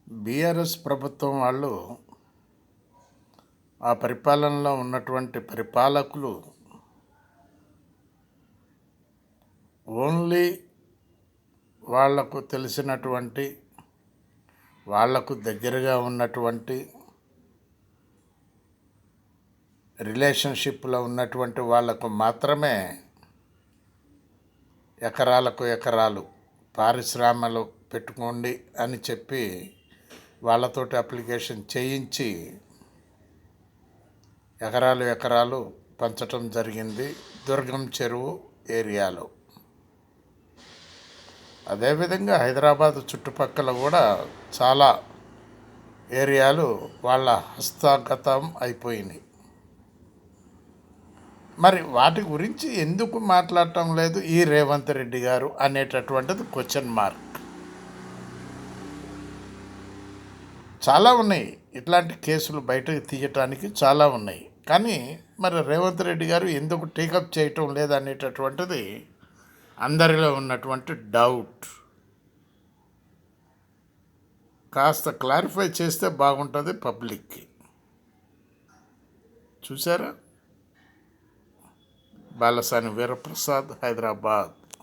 BRS ప్రభుత్వం వాళ్ళు ఆ పరిపాలనలో ఉన్నటువంటి పరిపాలకులు ఓన్లీ వాళ్లకు తెలిసినటువంటి, వాళ్లకు దగ్గరగా ఉన్నటువంటి, రిలేషన్షిప్లో ఉన్నటువంటి వాళ్లకు మాత్రమే ఎకరాలకు ఎకరాలు పారిశ్రామలు పెట్టుకోండి అని చెప్పి వాళ్ళతోటి అప్లికేషన్ చేయించి ఎకరాలు పంచటం జరిగింది దుర్గం చెరువు ఏరియాలో. అదేవిధంగా హైదరాబాద్ చుట్టుపక్కల కూడా చాలా ఏరియాలు వాళ్ళ హస్తగతం అయిపోయినాయి. మరి వాటి గురించి ఎందుకు మాట్లాడటం లేదు ఈ రేవంత్ రెడ్డి గారు అనేటటువంటిది క్వశ్చన్ మార్క్. చాలా ఉన్నాయి, ఇట్లాంటి కేసులు బయటకు తీయటానికి చాలా ఉన్నాయి. కానీ మరి రేవంత్ రెడ్డి గారు ఎందుకు టేకప్ చేయటం లేదనేటటువంటిది అందరిలో ఉన్నటువంటి డౌట్. కాస్త క్లారిఫై చేస్తే బాగుంటుంది పబ్లిక్కి. చూసారా? బాలసాని వీరప్రసాద్, హైదరాబాద్.